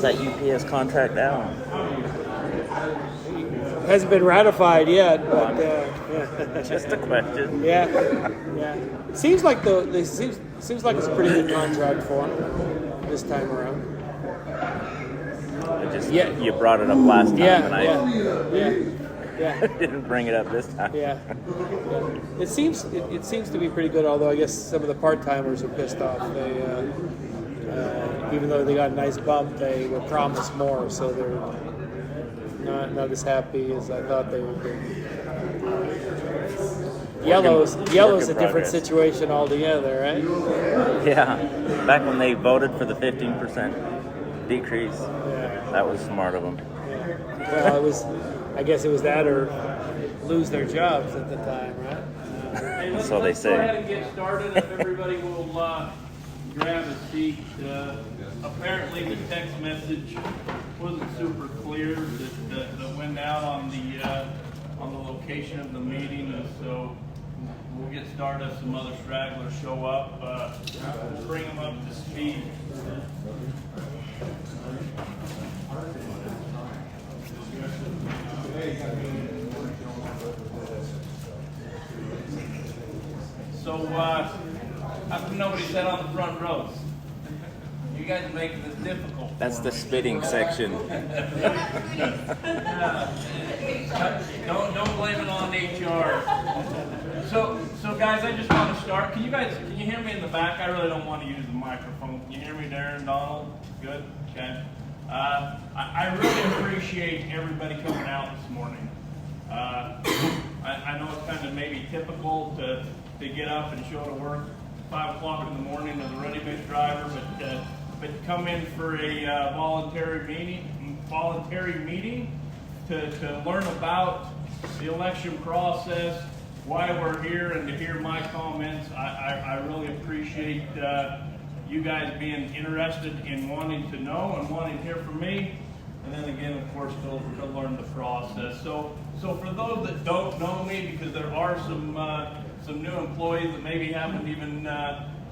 How's that UPS contract down? Hasn't been ratified yet, but yeah. Just a question. Yeah. It seems like seems like it's a pretty good contract for him this time around. You brought it up last time, and I didn't bring it up this time. Yeah. It seems to be pretty good. Although I guess some of the part timers are pissed off. They even though they got a nice bump, they were promised more, so they're not as happy as I thought they would be. Yellow's a different situation altogether, right? Yeah. Back when they voted for the 15% decrease, that was smart of them. Yeah. Well, I guess it was that or lose their jobs at the time, right? So they say. Let's go ahead and get started. If everybody will grab a seat. Apparently the text message wasn't super clear that went out on the location of the meeting, and so we'll get started if some other stragglers show up. We'll bring them up to speed. So, how come nobody sat on the front rows? You guys are making this difficult. That's the spitting section. Don't blame it on HR. So guys, I just want to start. Can you hear me in the back? I really don't want to use the microphone. Can you hear me, Darren, Donald? Good? Okay. I really appreciate everybody coming out this morning. I know it's kind of maybe typical to get up and show to work 5 o'clock in the morning as a ready-mix driver, but come in for a voluntary meeting to learn about the election process, why we're here, and to hear my comments. I really appreciate you guys being interested in wanting to know and wanting to hear from me. And then again, of course, to learn the process. So for those that don't know me, because there are some new employees that maybe haven't even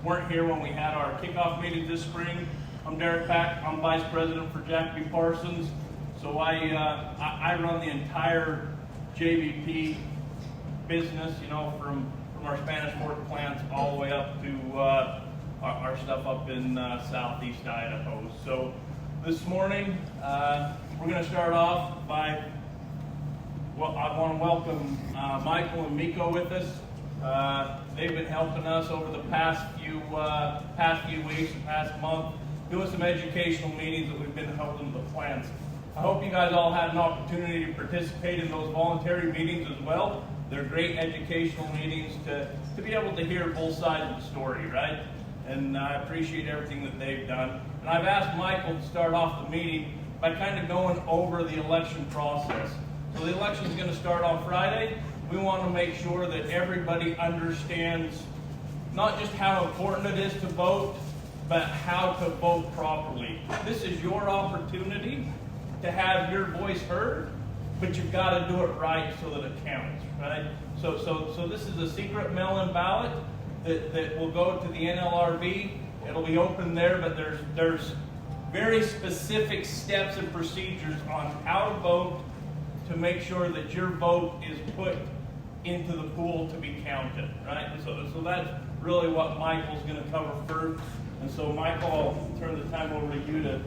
weren't here when we had our kickoff meeting this spring, I'm Derek Pack. I'm Vice President for Jack B. Parsons. So I run the entire JBP business, from our Spanish Fork plants all the way up to our stuff up in southeast Idaho. So this morning, we're going to start off by, I want to welcome Michael and Miko with us. They've been helping us over the past few weeks, the past month, doing some educational meetings that we've been holding at the plants. I hope you guys all had an opportunity to participate in those voluntary meetings as well. They're great educational meetings to be able to hear both sides of the story, right? And I appreciate everything that they've done. And I've asked Michael to start off the meeting by kind of going over the election process. So the election is going to start on Friday. We want to make sure that everybody understands not just how important it is to vote, but how to vote properly. This is your opportunity to have your voice heard, but you've got to do it right so that it counts, right? So this is a secret mail-in ballot that will go to the NLRB. It'll be open there, but there's very specific steps and procedures on how to vote to make sure that your vote is put into the pool to be counted, right? So that's really what Michael's going to cover first. And so Michael, I'll turn the time over to you to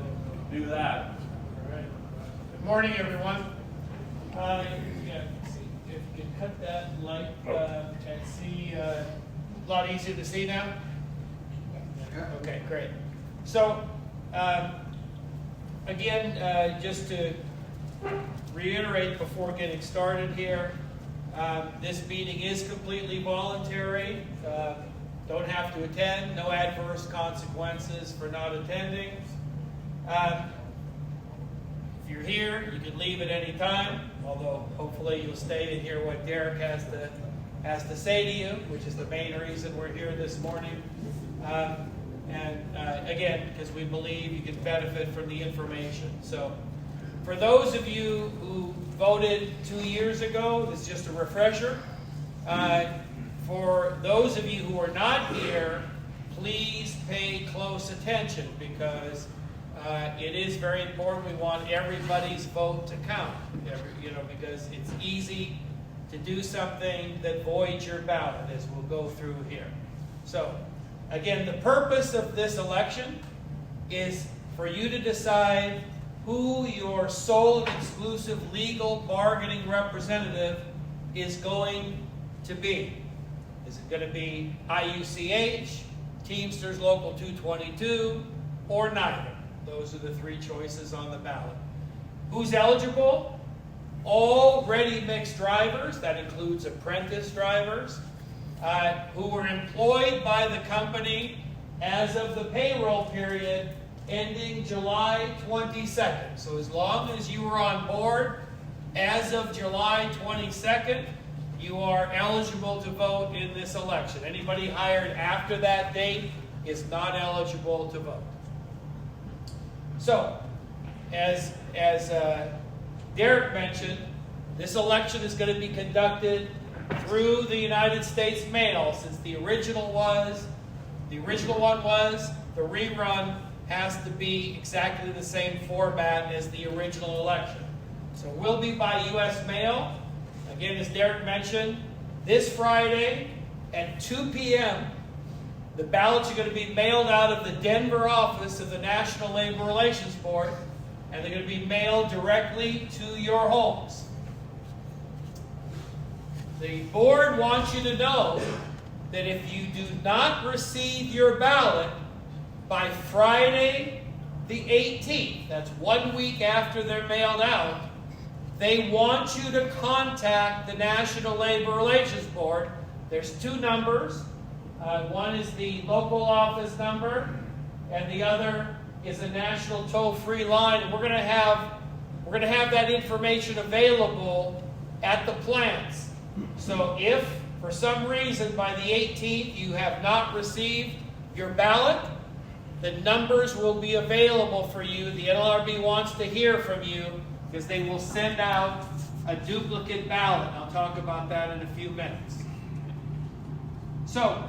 do that. All right. Good morning, everyone. If you can cut that light and see, a lot easier to see now? Okay, great. So, again, just to reiterate before getting started here, this meeting is completely voluntary. Don't have to attend, no adverse consequences for not attending. If you're here, you can leave at any time, although hopefully you'll stay and hear what Derek has to say to you, which is the main reason we're here this morning. Again, because we believe you can benefit from the information. So for those of you who voted 2 years ago, this is just a refresher. For those of you who are not here, please pay close attention, because it is very important. We want everybody's vote to count, because it's easy to do something that voids your ballot, as we'll go through here. So, again, the purpose of this election is for you to decide who your sole and exclusive legal bargaining representative is going to be. Is it going to be IUCH, Teamsters Local 222, or neither? Those are the three choices on the ballot. Who's eligible? All ready-mix drivers, that includes apprentice drivers, who were employed by the company as of the payroll period ending July 22nd. So as long as you were on board as of July 22nd, you are eligible to vote in this election. Anybody hired after that date is not eligible to vote. So, as Derek mentioned, this election is going to be conducted through the United States mail, since the original one was, the rerun has to be exactly the same format as the original election. So it will be by U.S. mail. Again, as Derek mentioned, this Friday at 2 p.m., the ballots are going to be mailed out of the Denver office of the National Labor Relations Board, and they're going to be mailed directly to your homes. The board wants you to know that if you do not receive your ballot by Friday the 18th, that's 1 week after they're mailed out, they want you to contact the National Labor Relations Board. There's two numbers. One is the local office number, and the other is a national toll-free line. And we're going to have that information available at the plants. So if, for some reason, by the 18th you have not received your ballot, the numbers will be available for you. The NLRB wants to hear from you because they will send out a duplicate ballot. I'll talk about that in a few minutes. So,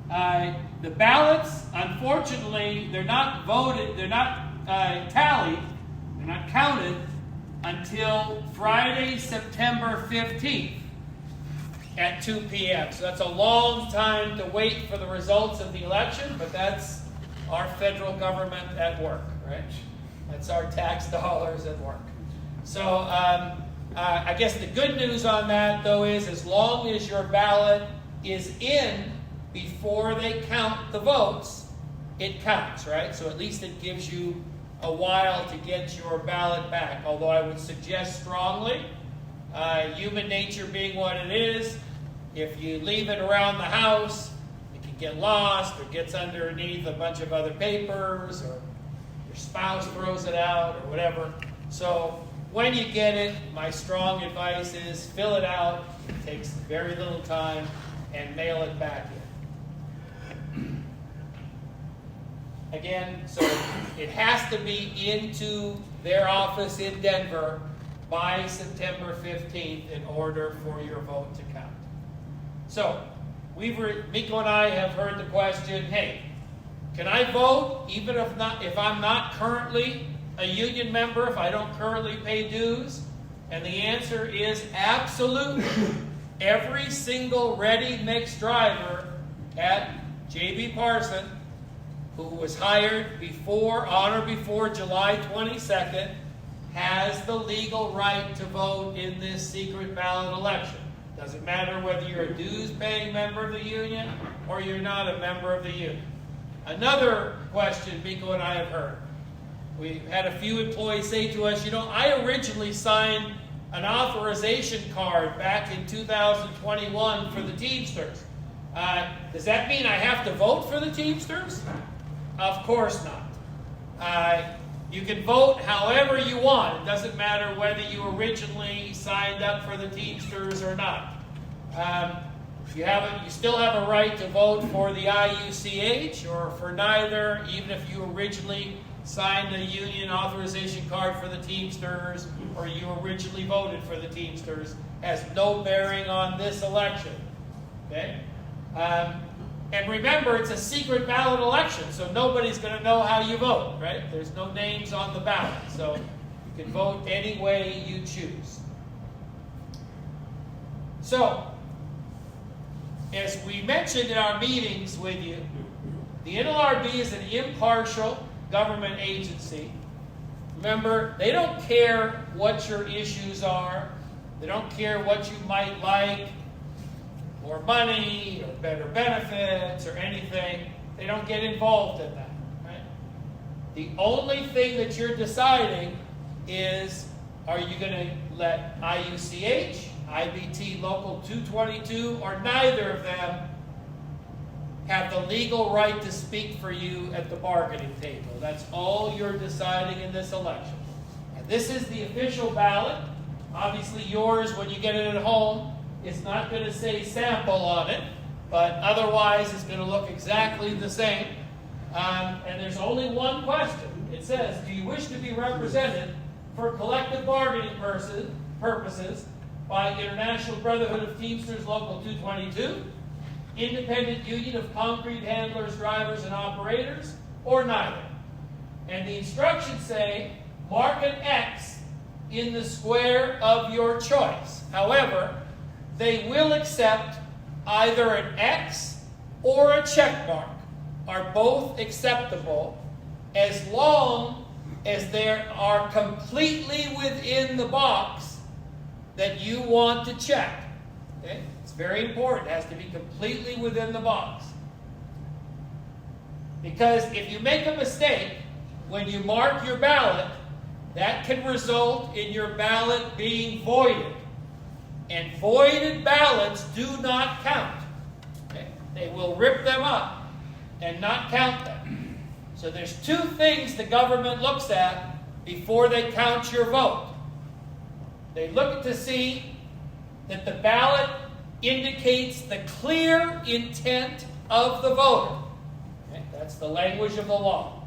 the ballots, unfortunately, they're not voted, they're not tallied, they're not counted until Friday, September 15th at 2 p.m. So that's a long time to wait for the results of the election, but that's our federal government at work, right? That's our tax dollars at work. So I guess the good news on that, though, is as long as your ballot is in before they count the votes, it counts, right? So at least it gives you a while to get your ballot back. Although I would suggest strongly, human nature being what it is, if you leave it around the house, it can get lost or gets underneath a bunch of other papers, or your spouse throws it out or whatever. So when you get it, my strong advice is fill it out. It takes very little time, and mail it back in. Again, so it has to be into their office in Denver by September 15th in order for your vote to count. So, Miko and I have heard the question, hey, can I vote even if I'm not currently a union member, if I don't currently pay dues? And the answer is absolutely. Every single ready-mix driver at J.B. Parson who was hired on or before July 22nd has the legal right to vote in this secret ballot election. Doesn't matter whether you're a dues-paying member of the union or you're not a member of the union. Another question Miko and I have heard. We've had a few employees say to us, I originally signed an authorization card back in 2021 for the Teamsters. Does that mean I have to vote for the Teamsters? Of course not. You can vote however you want. It doesn't matter whether you originally signed up for the Teamsters or not. You still have a right to vote for the IUCH or for neither, even if you originally signed a union authorization card for the Teamsters or you originally voted for the Teamsters. Has no bearing on this election. Okay? And remember, it's a secret ballot election, so nobody's going to know how you vote, right? There's no names on the ballot, so you can vote any way you choose. So, as we mentioned in our meetings with you, the NLRB is an impartial government agency. Remember, they don't care what your issues are. They don't care what you might like, more money or better benefits or anything. They don't get involved in that, right? The only thing that you're deciding is, are you going to let IUCH, IBT Local 222, or neither of them have the legal right to speak for you at the bargaining table? That's all you're deciding in this election. And this is the official ballot. Obviously yours, when you get it at home, it's not going to say sample on it, but otherwise it's going to look exactly the same. And there's only one question. It says, do you wish to be represented for collective bargaining purposes by International Brotherhood of Teamsters Local 222, Independent Union of Concrete Handlers, Drivers, and Operators, or neither? And the instructions say, mark an X in the square of your choice. However, they will accept either an X or a check mark, are both acceptable as long as they are completely within the box that you want to check. Okay? It's very important. It has to be completely within the box. Because if you make a mistake when you mark your ballot, that can result in your ballot being voided. And voided ballots do not count. Okay? They will rip them up and not count them. So there's two things the government looks at before they count your vote. They look to see that the ballot indicates the clear intent of the voter. Okay? That's the language of the law.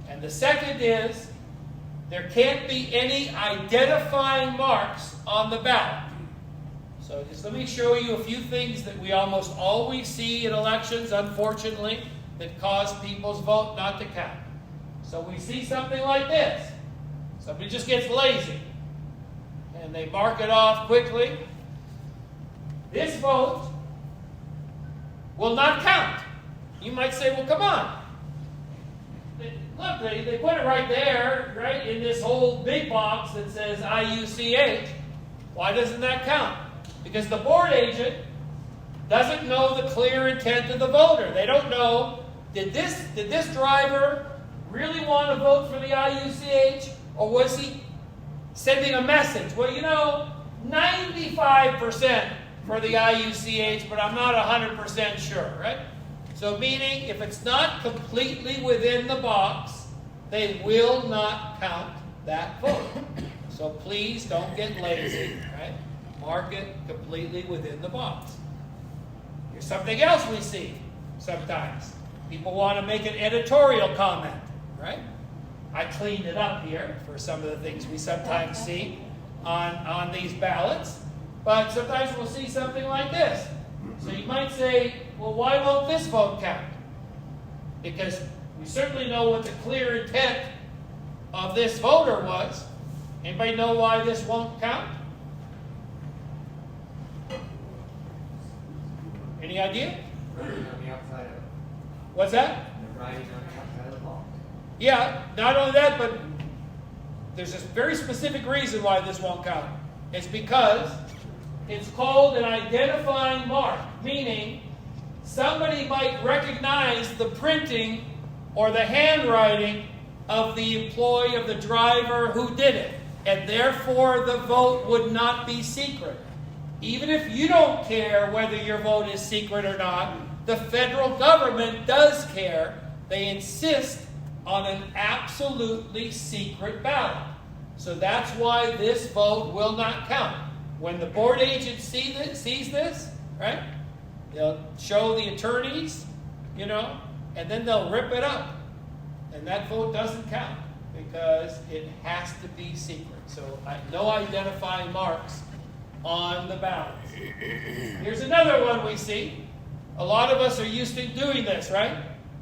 And the second is, there can't be any identifying marks on the ballot. So just let me show you a few things that we almost always see in elections, unfortunately, that cause people's vote not to count. So we see something like this. Somebody just gets lazy, and they mark it off quickly. This vote will not count. You might say, well, come on. Look, they put it right there, right, in this whole big box that says IUCH. Why doesn't that count? Because the board agent doesn't know the clear intent of the voter. They don't know, did this driver really want to vote for the IUCH, or was he sending a message? Well, 95% for the IUCH, but I'm not 100% sure, right? So meaning, if it's not completely within the box, they will not count that vote. So please don't get lazy, right? Mark it completely within the box. Here's something else we see sometimes. People want to make an editorial comment, right? I cleaned it up here for some of the things we sometimes see on these ballots. But sometimes we'll see something like this. So you might say, well, why won't this vote count? Because we certainly know what the clear intent of this voter was. Anybody know why this won't count? Any idea? Writing on the outside of it. What's that? The writing on the outside of the box. Yeah, not only that, but there's a very specific reason why this won't count. It's because it's called an identifying mark, meaning somebody might recognize the printing or the handwriting of the employee of the driver who did it, and therefore the vote would not be secret. Even if you don't care whether your vote is secret or not, the federal government does care. They insist on an absolutely secret ballot. So that's why this vote will not count. When the board agent sees this, right, they'll show the attorneys, and then they'll rip it up. And that vote doesn't count because it has to be secret. So no identifying marks on the ballots. Here's another one we see. a lot of us are used to doing this, right?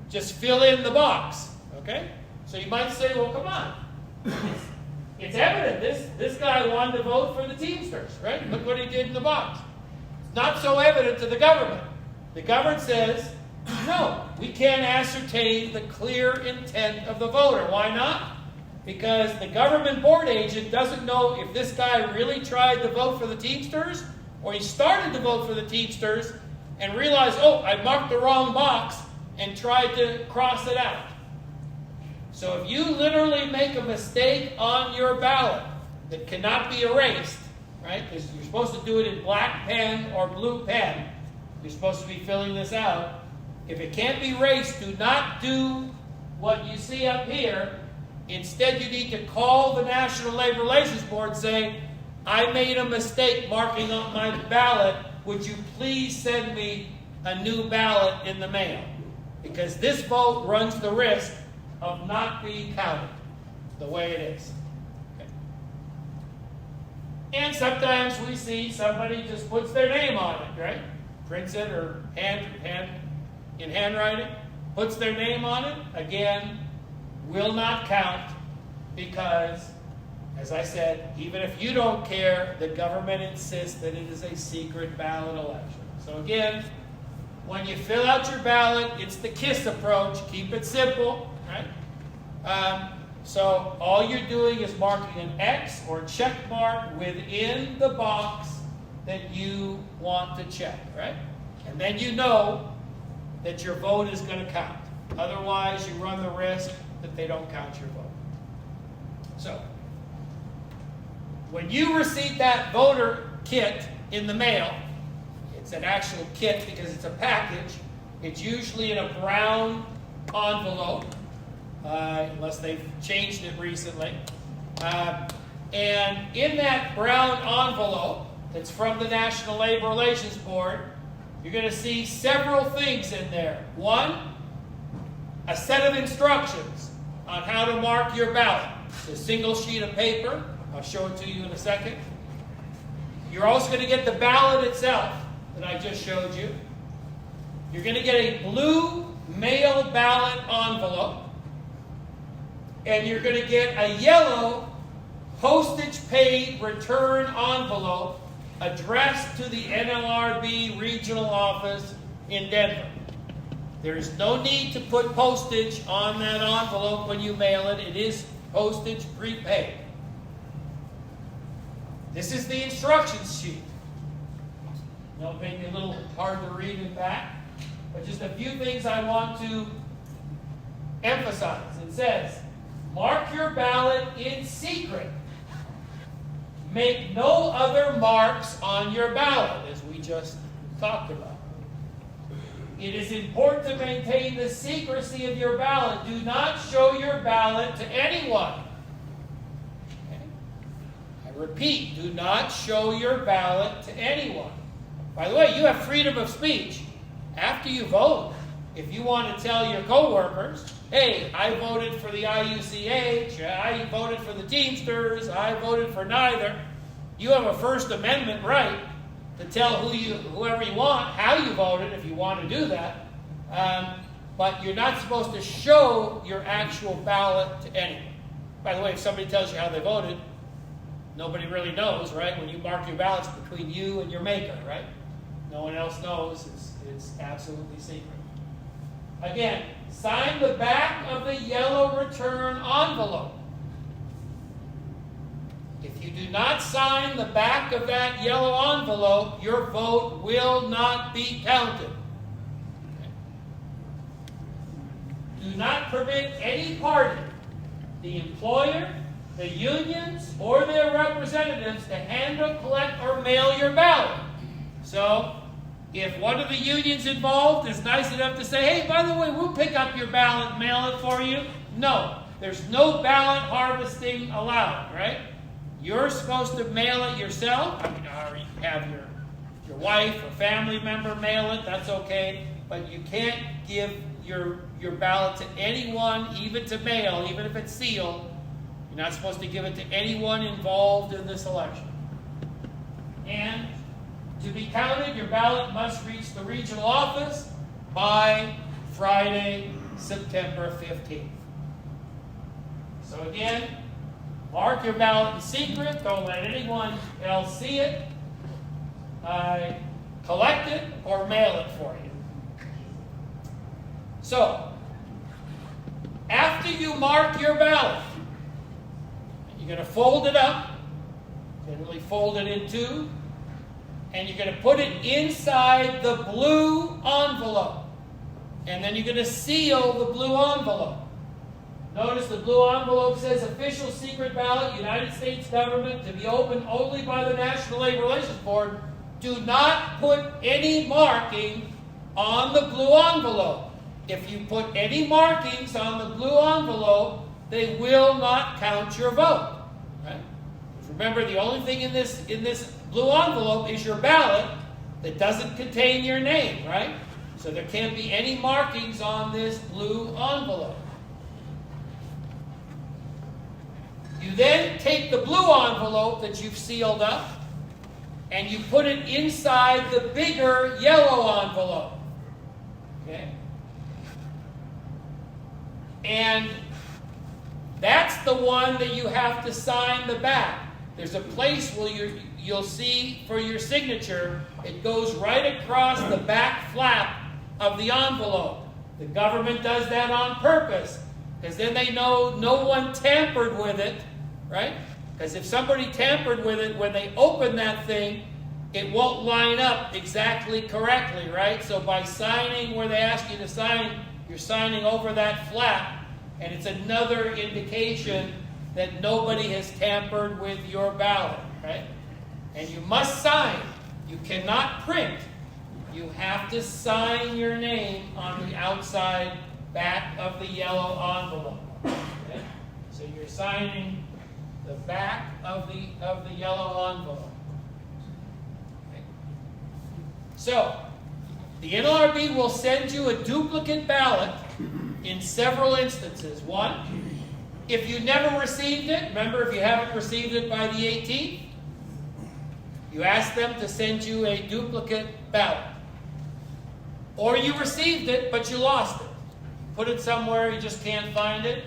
Just fill in the box, okay? So you might say, well, come on. It's evident this guy wanted to vote for the Teamsters, right? Look what he did in the box. It's not so evident to the government. The government says, no, we can't ascertain the clear intent of the voter. Why not? Because the government board agent doesn't know if this guy really tried to vote for the Teamsters or he started to vote for the Teamsters and realized, oh, I marked the wrong box and tried to cross it out. So if you literally make a mistake on your ballot that cannot be erased, right? Because you're supposed to do it in black pen or blue pen. You're supposed to be filling this out. If it can't be erased, do not do what you see up here. Instead, you need to call the National Labor Relations Board and say, I made a mistake marking on my ballot. Would you please send me a new ballot in the mail? Because this vote runs the risk of not being counted the way it is. Okay. And sometimes we see somebody just puts their name on it, right? Prints it or in handwriting, puts their name on it. Again, will not count because, as I said, even if you don't care, the government insists that it is a secret ballot election. So again, when you fill out your ballot, it's the KISS approach. Keep it simple, right? So all you're doing is marking an X or check mark within the box that you want to check, right? And then you know that your vote is going to count. Otherwise, you run the risk that they don't count your vote. So, when you receive that voter kit in the mail, it's an actual kit because it's a package. It's usually in a brown envelope, unless they've changed it recently. And in that brown envelope that's from the National Labor Relations Board, you're going to see several things in there. One, a set of instructions on how to mark your ballot. It's a single sheet of paper. I'll show it to you in a second. You're also going to get the ballot itself that I just showed you. You're going to get a blue mail ballot envelope. And you're going to get a yellow postage paid return envelope addressed to the NLRB regional office in Denver. There's no need to put postage on that envelope when you mail it. It is postage prepaid. This is the instructions sheet. It'll make it a little hard to read in back, but just a few things I want to emphasize. It says, mark your ballot in secret. Make no other marks on your ballot, as we just talked about. It is important to maintain the secrecy of your ballot. Do not show your ballot to anyone. Okay? I repeat, do not show your ballot to anyone. By the way, you have freedom of speech. After you vote, if you want to tell your coworkers, hey, I voted for the IUCH, I voted for the Teamsters, I voted for neither, you have a First Amendment right to tell whoever you want how you voted if you want to do that. But you're not supposed to show your actual ballot to anyone. By the way, if somebody tells you how they voted, nobody really knows, right? When you mark your ballots between you and your maker, right? No one else knows. It's absolutely secret. Again, sign the back of the yellow return envelope. If you do not sign the back of that yellow envelope, your vote will not be counted. Okay. Do not permit any party, the employer, the unions, or their representatives to handle, collect, or mail your ballot. So, if one of the unions involved is nice enough to say, hey, by the way, we'll pick up your ballot and mail it for you. No, there's no ballot harvesting allowed, right? You're supposed to mail it yourself. I mean, or you have your wife or family member mail it, that's okay. But you can't give your ballot to anyone, even to mail, even if it's sealed. You're not supposed to give it to anyone involved in this election. And To be counted, your ballot must reach the regional office by Friday, September 15th. So again, mark your ballot in secret. Don't let anyone else see it. Collect it or mail it for you. So, after you mark your ballot, you're going to fold it up, generally fold it in two, and you're going to put it inside the blue envelope. And then you're going to seal the blue envelope. Notice the blue envelope says official secret ballot, United States government, to be opened only by the National Labor Relations Board. Do not put any marking on the blue envelope. If you put any markings on the blue envelope, they will not count your vote. Right? Remember, the only thing in this blue envelope is your ballot that doesn't contain your name, right? So there can't be any markings on this blue envelope. You then take the blue envelope that you've sealed up and you put it inside the bigger yellow envelope. Okay? And that's the one that you have to sign the back. There's a place where you'll see for your signature, it goes right across the back flap of the envelope. The government does that on purpose, because then they know no one tampered with it, right? Because if somebody tampered with it, when they open that thing, it won't line up exactly correctly, right? So by signing where they ask you to sign, you're signing over that flap, and it's another indication that nobody has tampered with your ballot, right? And you must sign. You cannot print. You have to sign your name on the outside back of the yellow envelope. Okay? So you're signing the back of the yellow envelope. Okay? So the NLRB will send you a duplicate ballot in several instances. One, if you never received it, remember, if you haven't received it by the 18th, you ask them to send you a duplicate ballot. Or you received it, but you lost it. Put it somewhere, you just can't find it.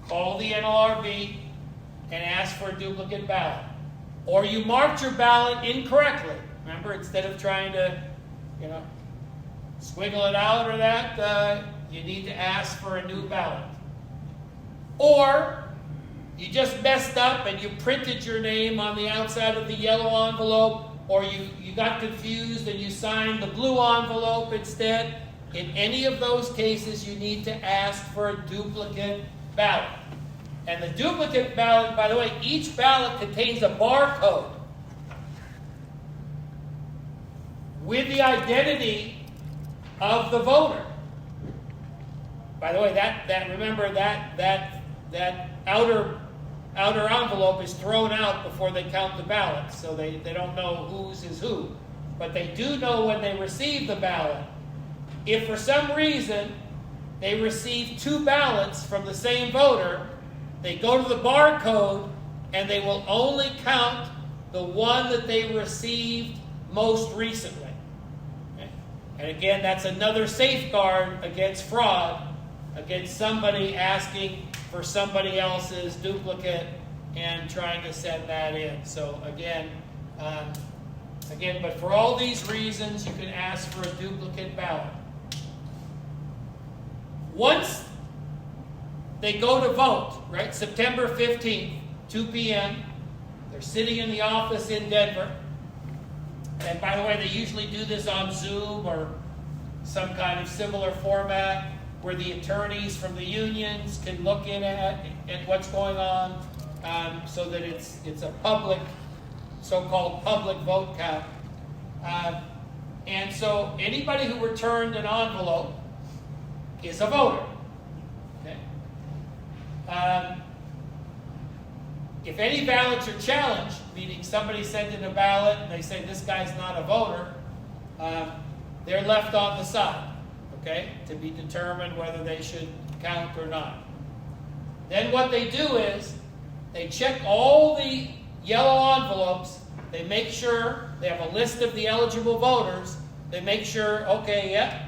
Call the NLRB and ask for a duplicate ballot. Or you marked your ballot incorrectly. Remember, instead of trying to, squiggle it out or that, you need to ask for a new ballot. Or you just messed up and you printed your name on the outside of the yellow envelope, or you got confused and you signed the blue envelope instead. In any of those cases, you need to ask for a duplicate ballot. And the duplicate ballot, by the way, each ballot contains a barcode with the identity of the voter. By the way, remember that outer envelope is thrown out before they count the ballots, so they don't know whose is who. But they do know when they receive the ballot. If for some reason they receive two ballots from the same voter, they go to the barcode and they will only count the one that they received most recently. Okay? And again, that's another safeguard against fraud, against somebody asking for somebody else's duplicate and trying to send that in. So again, but for all these reasons, you can ask for a duplicate ballot. Once they go to vote, right, September 15th, 2 p.m., they're sitting in the office in Denver. And by the way, they usually do this on Zoom or some kind of similar format where the attorneys from the unions can look in at what's going on, so that it's a public, so-called public vote count. And so anybody who returned an envelope is a voter. Okay? If any ballots are challenged, meaning somebody sent in a ballot and they say this guy's not a voter, they're left on the side. Okay, to be determined whether they should count or not. Then what they do is they check all the yellow envelopes. They make sure they have a list of the eligible voters. They make sure, okay, yep,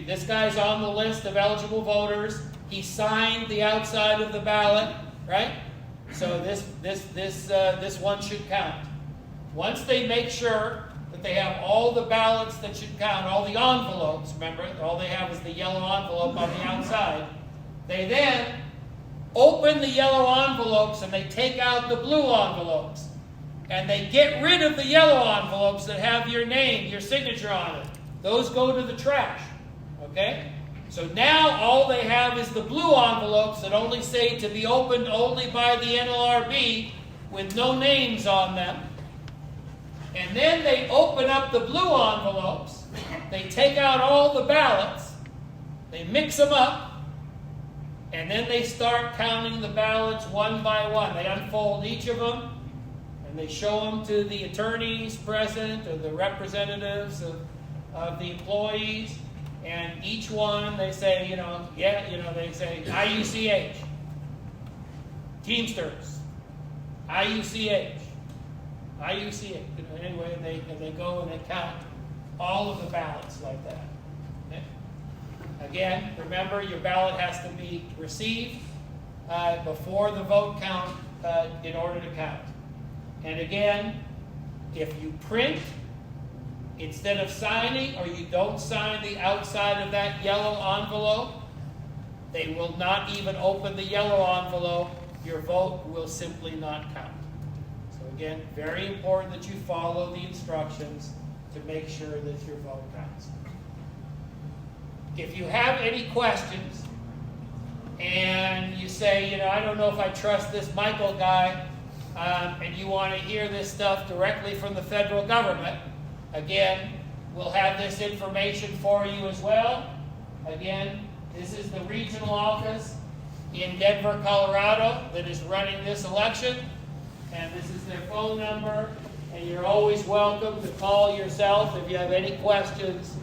this guy's on the list of eligible voters. He signed the outside of the ballot, right? So this one should count. Once they make sure that they have all the ballots that should count, all the envelopes, remember, all they have is the yellow envelope on the outside, they then open the yellow envelopes and they take out the blue envelopes. And they get rid of the yellow envelopes that have your name, your signature on it. Those go to the trash, okay? So now all they have is the blue envelopes that only say to be opened only by the NLRB with no names on them. And then they open up the blue envelopes, they take out all the ballots, they mix them up, and then they start counting the ballots one by one. They unfold each of them, and they show them to the attorneys present or the representatives of the employees, and each one they say, they say IUCH, Teamsters, IUCH, anyway, and they go and they count all of the ballots like that. Okay? Again, remember your ballot has to be received before the vote count in order to count. And again, if you print instead of signing, or you don't sign the outside of that yellow envelope, they will not even open the yellow envelope. Your vote will simply not count. So again, very important that you follow the instructions to make sure that your vote counts. If you have any questions, and you say, I don't know if I trust this Michael guy, and you want to hear this stuff directly from the federal government, again, we'll have this information for you as well. Again, this is the regional office in Denver, Colorado that is running this election, and this is their phone number, and you're always welcome to call yourself if you have any questions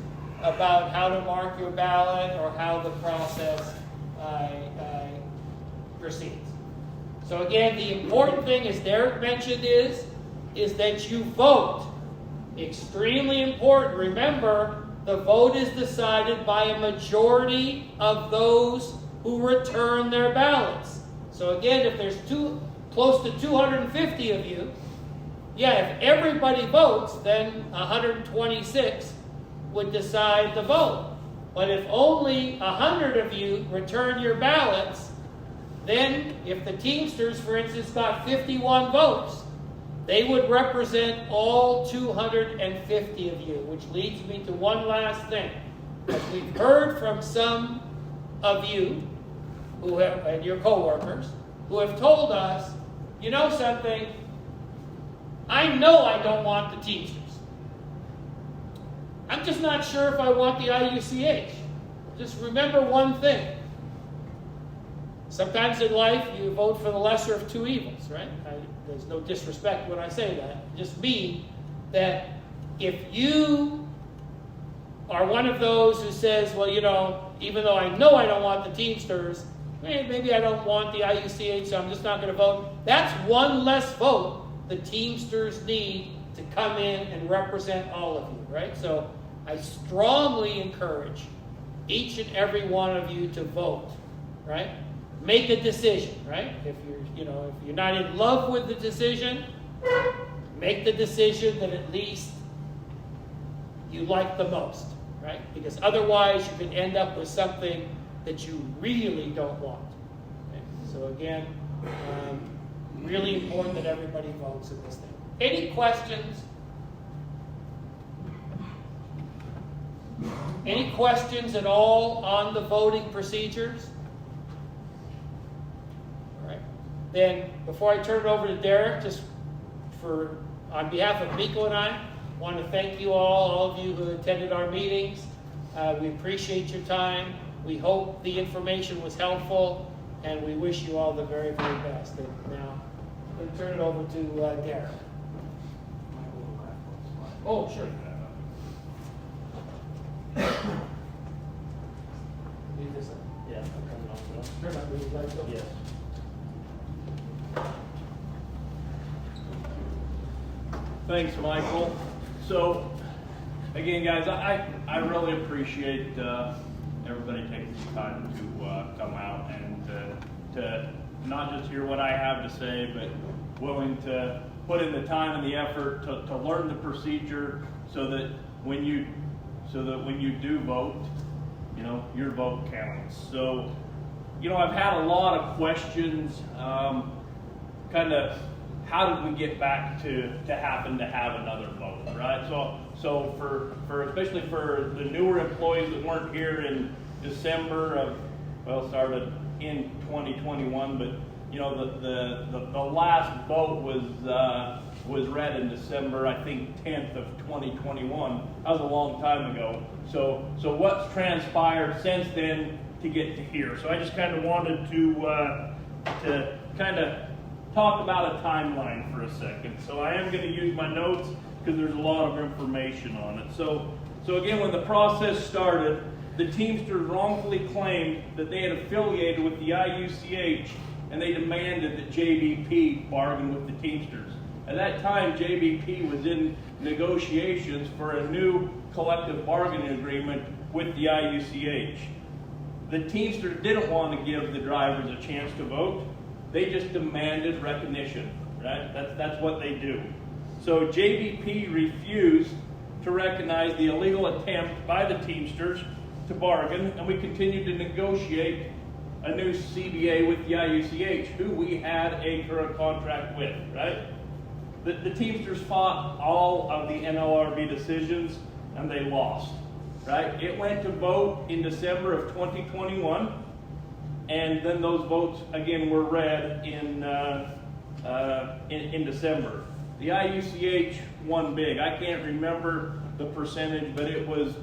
about how to mark your ballot or how the process proceeds. So again, the important thing, as Derek mentioned, is that you vote. Extremely important. Remember, the vote is decided by a majority of those who return their ballots. So again, if there's close to 250 of you, if everybody votes, then 126 would decide the vote. But if only 100 of you return your ballots, then if the Teamsters, for instance, got 51 votes, they would represent all 250 of you, which leads me to one last thing. As we've heard from some of you and your coworkers who have told us, you know something, I know I don't want the Teamsters. I'm just not sure if I want the IUCH. Just remember one thing. Sometimes in life you vote for the lesser of two evils, right? There's no disrespect when I say that. It just means that if you are one of those who says, well, even though I know I don't want the Teamsters, maybe I don't want the IUCH, so I'm just not going to vote. That's one less vote the Teamsters need to come in and represent all of you, right? So I strongly encourage each and every one of you to vote, right? Make a decision, right? If you're not in love with the decision, make the decision that at least you like the most, right? Because otherwise you can end up with something that you really don't want. Okay? So again, really important that everybody votes in this thing. Any questions? Any questions at all on the voting procedures? Then, before I turn it over to Derek, just on behalf of Miko and I want to thank you all of you who attended our meetings. We appreciate your time. We hope the information was helpful, and we wish you all the very, very best. And now, I'm going to turn it over to Derek. Oh, sure. Leave this up. Yeah, I'm coming on. Turn up the lights up. Yes. Thanks, Michael. So, again, guys, I really appreciate everybody taking some time to come out and to not just hear what I have to say, but willing to put in the time and the effort to learn the procedure so that when you do vote, you know, your vote counts. So, you know, I've had a lot of questions, kind of how did we get back to happen to have another vote, right? So for especially for the newer employees that weren't here in December of, well, started in 2021, but you know, the last vote was read in December, I think 10th of 2021. That was a long time ago. So what's transpired since then to get to here? So I just kind of wanted to kind of talk about a timeline for a second. So I am going to use my notes because there's a lot of information on it. So again, when the process started, the Teamsters wrongfully claimed that they had affiliated with the IUCH, and they demanded that JBP bargain with the Teamsters. At that time, JBP was in negotiations for a new collective bargaining agreement with the IUCH. The Teamsters didn't want to give the drivers a chance to vote. They just demanded recognition, right? That's what they do. So JBP refused to recognize the illegal attempt by the Teamsters to bargain, and we continued to negotiate a new CBA with the IUCH, who we had a current contract with, right? The Teamsters fought all of the NLRB decisions, and they lost, right? It went to vote in December of 2021, and then those votes again were read in December. The IUCH won big. I can't remember the percentage, but it was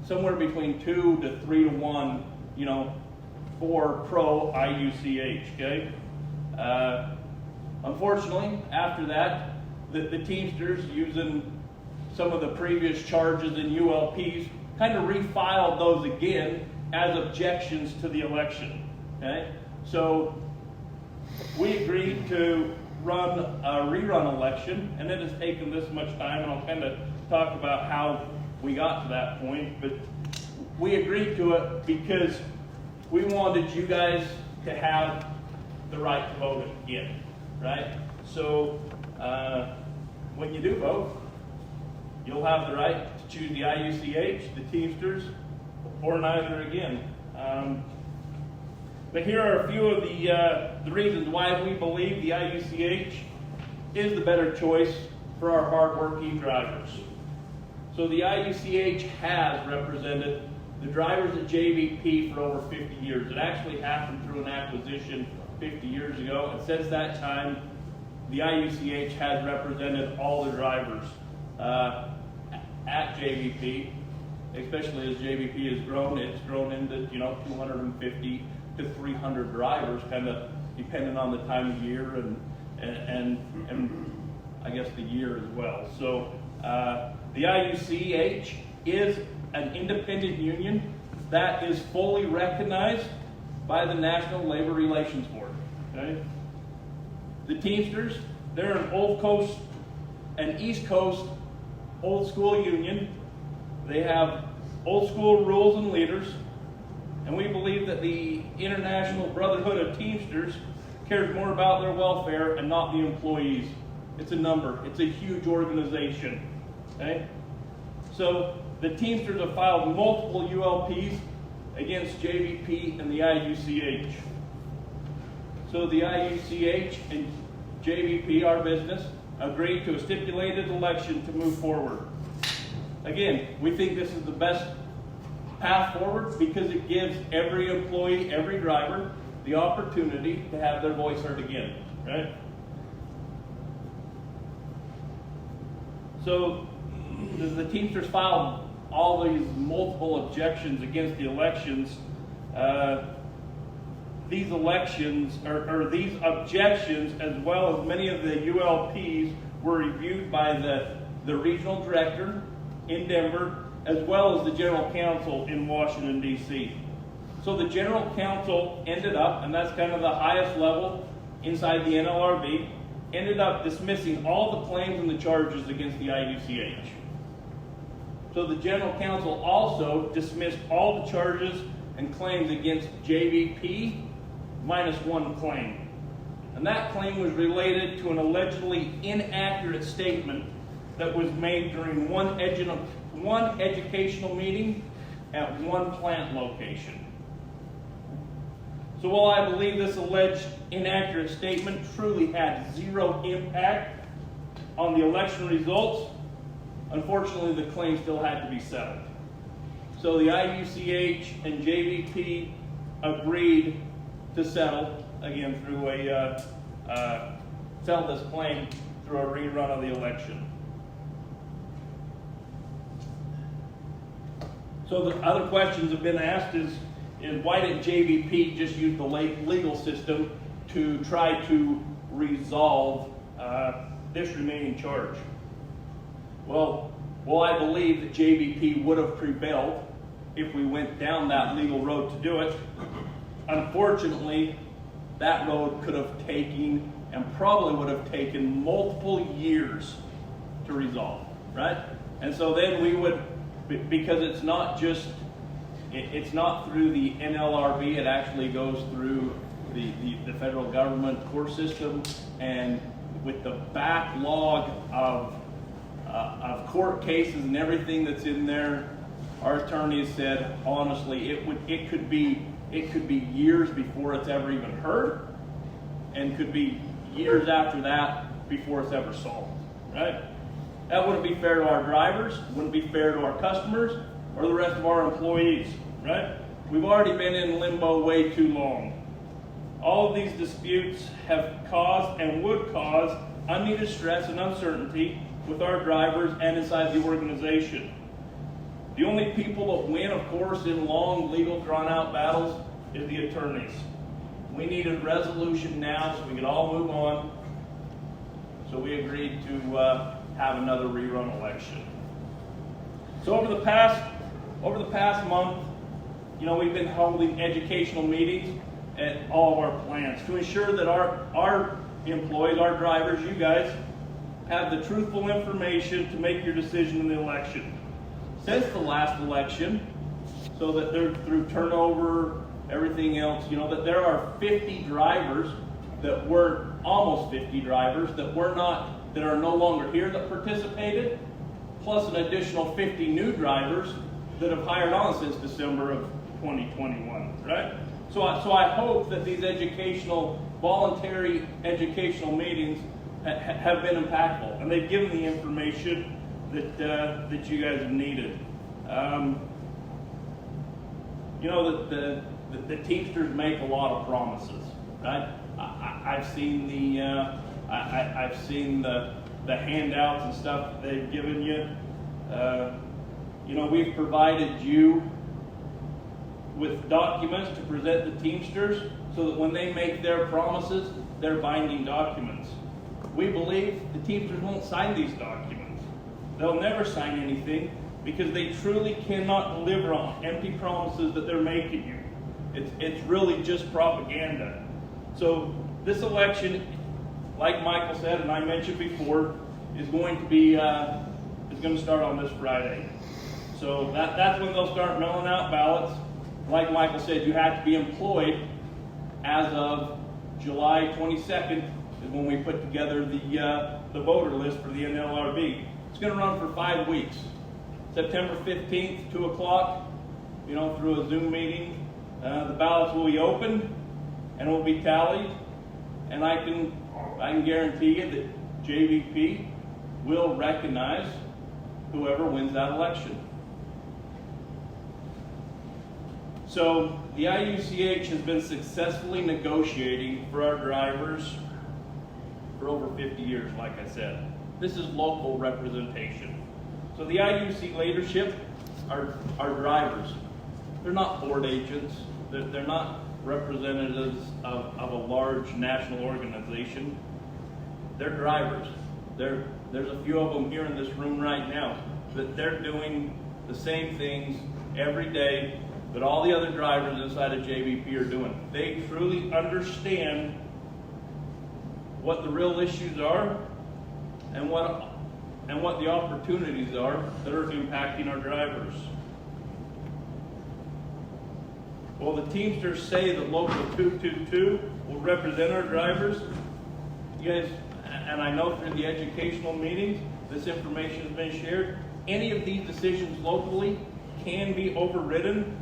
somewhere between 2 to 3 to 1, you know, for pro IUCH, okay? Unfortunately, after that, the Teamsters, using some of the previous charges in ULPs, kind of refiled those again as objections to the election, okay? So we agreed to run a rerun election, and it has taken this much time, and I'll kind of talk about how we got to that point, but we agreed to it because we wanted you guys to have the right to vote again, right? So when you do vote, you'll have the right to choose the IUCH, the Teamsters, or neither again. But here are a few of the reasons why we believe the IUCH is the better choice for our hardworking drivers. So the IUCH has represented the drivers at JBP for over 50 years. It actually happened through an acquisition 50 years ago, and since that time, the IUCH has represented all the drivers at JBP, especially as JBP has grown. It's grown into 250 to 300 drivers, kind of depending on the time of year and I guess the year as well. So the IUCH is an independent union that is fully recognized by the National Labor Relations Board. Okay? The Teamsters, they're an Old Coast and East Coast old school union. They have old school rules and leaders, and we believe that the International Brotherhood of Teamsters cares more about their welfare and not the employees. It's a number. It's a huge organization. Okay? So the Teamsters have filed multiple ULPs against JBP and the IUCH. So the IUCH and JBP, our business, agreed to a stipulated election to move forward. Again, we think this is the best path forward because it gives every employee, every driver, the opportunity to have their voice heard again, right? So the Teamsters filed all these multiple objections against the elections. These elections, or these objections, as well as many of the ULPs, were reviewed by the regional director in Denver, as well as the general counsel in Washington, D.C. So the general counsel ended up, and that's kind of the highest level inside the NLRB, ended up dismissing all the claims and the charges against the IUCH. So the General Counsel also dismissed all the charges and claims against JVP minus one claim. And that claim was related to an allegedly inaccurate statement that was made during one educational meeting at one plant location. So while I believe this alleged inaccurate statement truly had zero impact on the election results, unfortunately the claim still had to be settled. So the IUCH and JVP agreed to settle, again through settle this claim through a rerun of the election. So the other questions have been asked is why didn't JVP just use the legal system to try to resolve this remaining charge? Well, I believe that JVP would have prevailed if we went down that legal road to do it. Unfortunately, that road could have taken and probably would have taken multiple years to resolve, right? And so then we would, because it's not through the NLRB, it actually goes through the federal government court system, and with the backlog of court cases and everything that's in there, our attorneys said honestly it could be years before it's ever even heard, and could be years after that before it's ever solved, right? That wouldn't be fair to our drivers, wouldn't be fair to our customers, or the rest of our employees, right? We've already been in limbo way too long. All of these disputes have caused and would cause unneeded stress and uncertainty with our drivers and inside the organization. The only people that win, of course, in long, legal, drawn-out battles is the attorneys. We needed resolution now so we could all move on. So we agreed to have another rerun election. So over the past month, we've been holding educational meetings at all of our plants to ensure that our employees, our drivers, you guys, have the truthful information to make your decision in the election. Since the last election, so that they're through turnover, everything else, that there are 50 drivers that were almost 50 drivers that are no longer here that participated, plus an additional 50 new drivers that have hired on since December of 2021, right? So I hope that these voluntary educational meetings have been impactful, and they've given the information that you guys have needed. The Teamsters make a lot of promises, right? I've seen the handouts and stuff that they've given you. We've provided you with documents to present the Teamsters so that when they make their promises, they're binding documents. We believe the Teamsters won't sign these documents. They'll never sign anything because they truly cannot deliver on empty promises that they're making you. It's really just propaganda. So this election, like Michael said and I mentioned before, is going to start on this Friday. So that's when they'll start mailing out ballots. Like Michael said, you have to be employed as of July 22nd is when we put together the voter list for the NLRB. It's going to run for 5 weeks. September 15th, 2 o'clock, through a Zoom meeting. The ballots will be opened and will be tallied. And I can guarantee you that JVP will recognize whoever wins that election. So the IUCH has been successfully negotiating for our drivers for over 50 years, like I said. This is local representation. So the IUC leadership are drivers. They're not board agents. They're not representatives of a large national organization. They're drivers. There's a few of them here in this room right now that they're doing the same things every day that all the other drivers inside of JVP are doing. They truly understand what the real issues are and what the opportunities are that are impacting our drivers. Well, the Teamsters say that Local 222 will represent our drivers. You guys, and I know through the educational meetings, this information has been shared. Any of these decisions locally can be overridden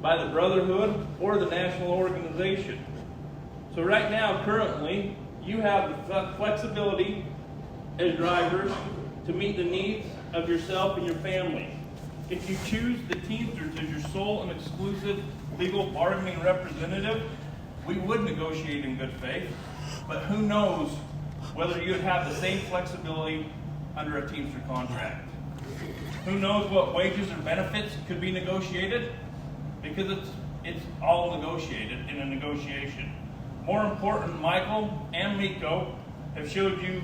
by the Brotherhood or the national organization. So right now, currently, you have the flexibility as drivers to meet the needs of yourself and your family. If you choose the Teamsters as your sole and exclusive legal bargaining representative, we would negotiate in good faith, but who knows whether you'd have the same flexibility under a Teamster contract. Who knows what wages or benefits could be negotiated? Because it's all negotiated in a negotiation. More important, Michael and Miko have showed you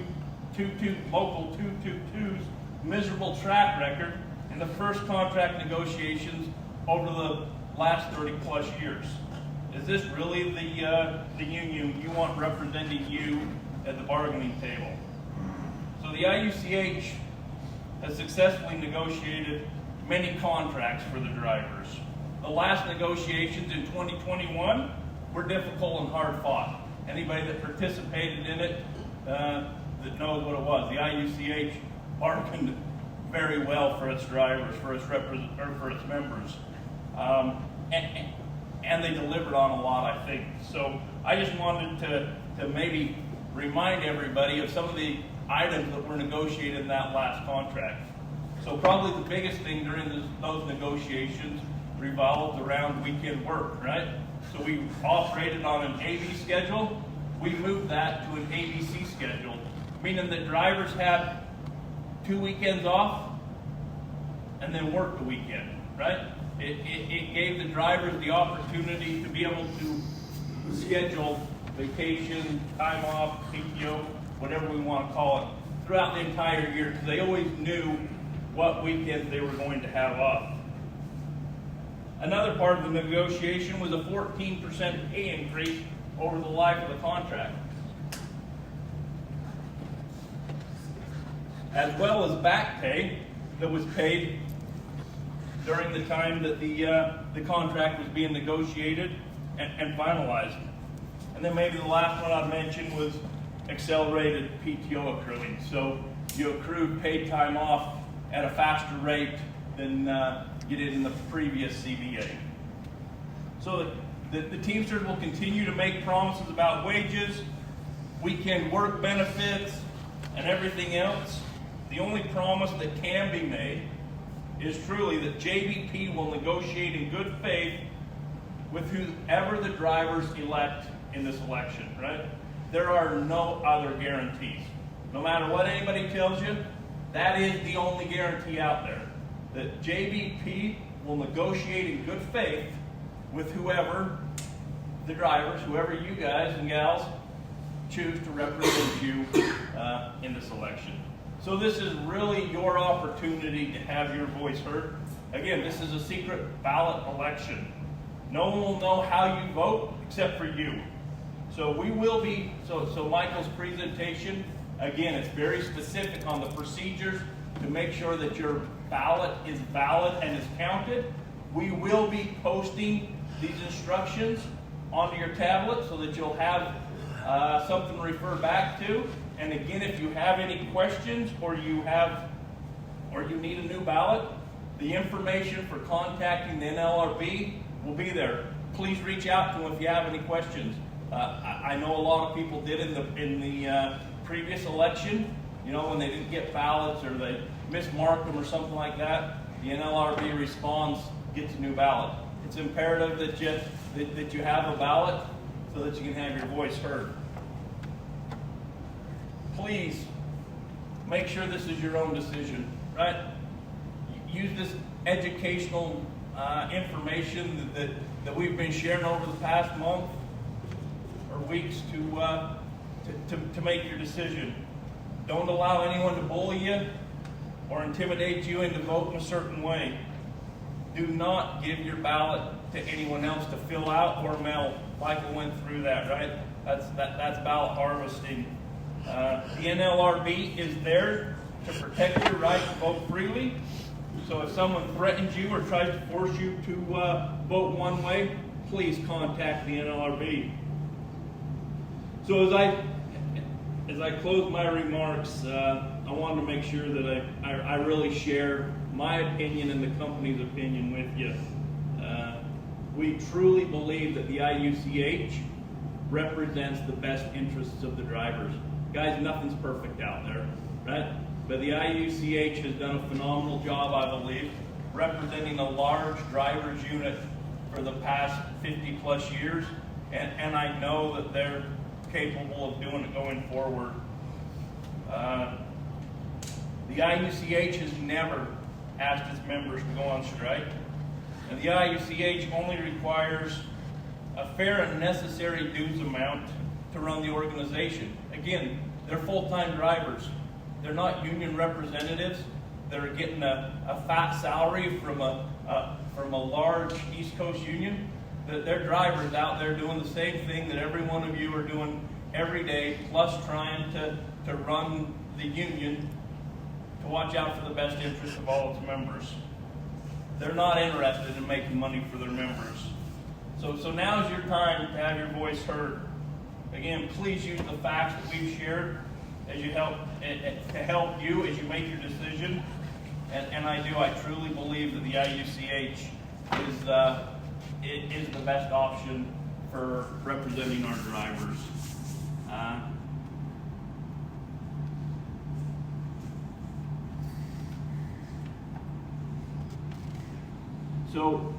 Local 222's miserable track record in the first contract negotiations over the last 30 plus years. Is this really the union you want representing you at the bargaining table? So the IUCH has successfully negotiated many contracts for the drivers. The last negotiations in 2021 were difficult and hard fought. Anybody that participated in it that knows what it was. The IUCH bargained very well for its drivers, for its members, and they delivered on a lot, I think. So I just wanted to maybe remind everybody of some of the items that were negotiated in that last contract. So probably the biggest thing during those negotiations revolved around weekend work, right? So we operated on an AB schedule. We moved that to an ABC schedule, meaning that drivers had 2 weekends off and then worked the weekend, right? It gave the drivers the opportunity to be able to schedule vacation, time off, PTO, whatever we want to call it, throughout the entire year, because they always knew what weekends they were going to have off. Another part of the negotiation was a 14% pay increase over the life of the contract, as well as back pay that was paid during the time that the contract was being negotiated and finalized. And then maybe the last one I'd mention was accelerated PTO accruing. So you accrued paid time off at a faster rate than you did in the previous CBA. So the Teamsters will continue to make promises about wages, weekend work benefits, and everything else. The only promise that can be made is truly that JBP will negotiate in good faith with whoever the drivers elect in this election, right? There are no other guarantees. No matter what anybody tells you, that is the only guarantee out there. That JBP will negotiate in good faith with whoever the drivers, whoever you guys and gals choose to represent you in this election. So this is really your opportunity to have your voice heard. Again, this is a secret ballot election. No one will know how you vote except for you. So we will be, so Michael's presentation, again, it's very specific on the procedures to make sure that your ballot is valid and is counted. We will be posting these instructions onto your tablet so that you'll have something to refer back to. And again, if you have any questions or you need a new ballot, the information for contacting the NLRB will be there. Please reach out to them if you have any questions. I know a lot of people did in the previous election, you know, when they didn't get ballots or they mismarked them or something like that. The NLRB responds, gets a new ballot. It's imperative that you have a ballot so that you can have your voice heard. Please make sure this is your own decision, right? Use this educational information that we've been sharing over the past month or weeks to make your decision. Don't allow anyone to bully you or intimidate you into voting a certain way. Do not give your ballot to anyone else to fill out or mail. Michael went through that, right? That's ballot harvesting. The NLRB is there to protect your right to vote freely. So if someone threatens you or tries to force you to vote one way, please contact the NLRB. So as I close my remarks, I wanted to make sure that I really share my opinion and the company's opinion with you. We truly believe that the IUCH represents the best interests of the drivers. Guys, nothing's perfect out there, right? But the IUCH has done a phenomenal job, I believe, representing a large drivers unit for the past 50 plus years, and I know that they're capable of doing it going forward. The IUCH has never asked its members to go on strike, and the IUCH only requires a fair and necessary dues amount to run the organization. Again, they're full-time drivers. They're not union representatives. They're getting a fat salary from a large East Coast union. They're drivers out there doing the same thing that every one of you are doing every day, plus trying to run the union to watch out for the best interest of all its members. They're not interested in making money for their members. So now's your time to have your voice heard. Again, please use the facts that we've shared as you help you as you make your decision. And I truly believe that the IUCH is the best option for representing our drivers. So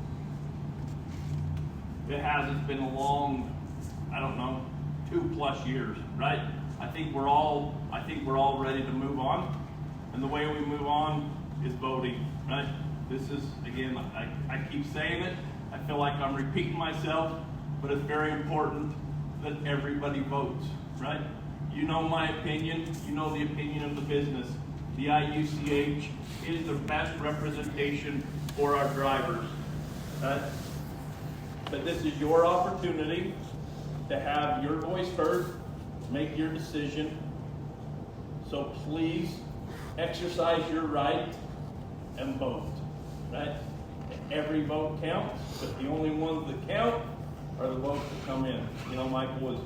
it's been a long, 2+ years, right? I think we're all ready to move on, and the way we move on is voting, right? This is, again, I keep saying it. I feel like I'm repeating myself, but it's very important that everybody votes, right? You know my opinion. You know the opinion of the business. The IUCH is the best representation for our drivers, right? But this is your opportunity to have your voice heard, make your decision. So please exercise your right and vote, right? Every vote counts, but the only ones that count are the votes that come in. Michael was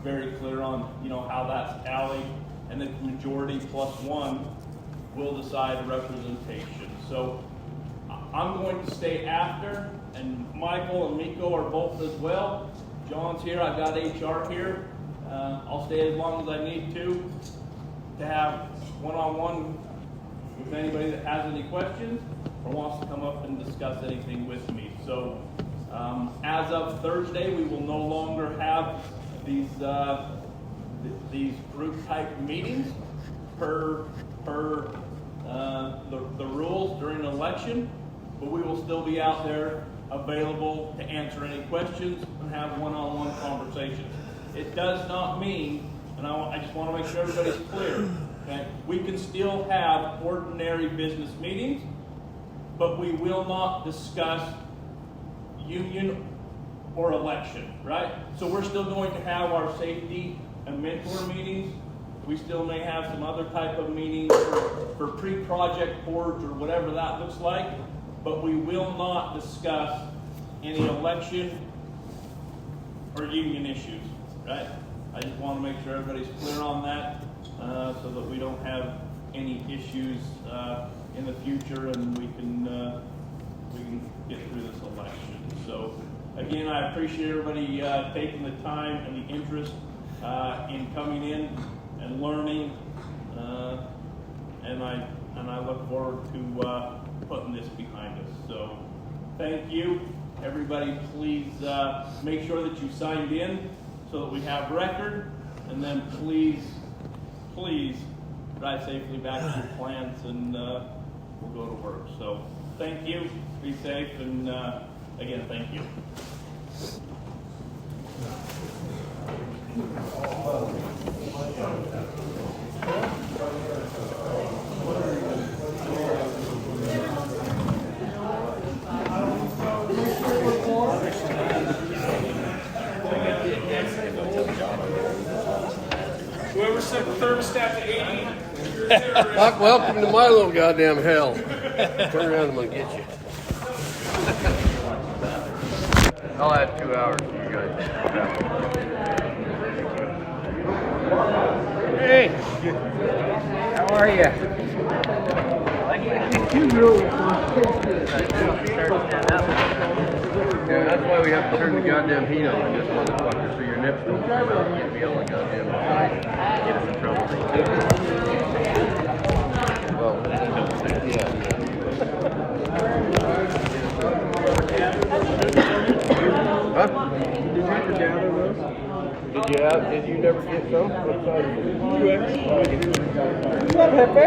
very clear on, how that's tallied, and the majority plus one will decide representation. So I'm going to stay after, and Michael and Miko are both as well. John's here, I've got HR here. I'll stay as long as I need to have one-on-one with anybody that has any questions or wants to come up and discuss anything with me. So as of Thursday, we will no longer have these group type meetings per the rules during an election, but we will still be out there available to answer any questions and have one-on-one conversations. It does not mean, and I just want to make sure everybody's clear, okay? We can still have ordinary business meetings, but we will not discuss union or election, right? So we're still going to have our safety and mentor meetings. We still may have some other type of meetings for pre-project boards or whatever that looks like, but we will not discuss any election or union issues, right? I just want to make sure everybody's clear on that so that we don't have any issues in the future and we can get through this election. So again, I appreciate everybody taking the time and the interest in coming in and learning, and I look forward to putting this behind us. So thank you. Everybody, please make sure that you signed in so that we have record, and then please drive safely back to your plants, and we'll go to work. So thank you. Be safe, and again, thank you. Whoever set the thermostat to 80, you're a terrorist. Doc, welcome to my little goddamn hell. Turn around, I'm gonna get you. I'll add 2 hours to you guys. Hey, how are you? Yeah, that's why we have to turn the goddamn heat on this motherfucker, so your nips don't come out and get me all the goddamn get us in trouble. Well, yeah. Huh? Did you never get some? What size? 2X. You have Hefe?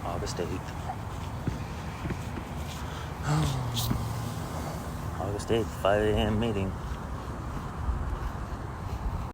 August 8th. August 8th, 5 a.m. meeting.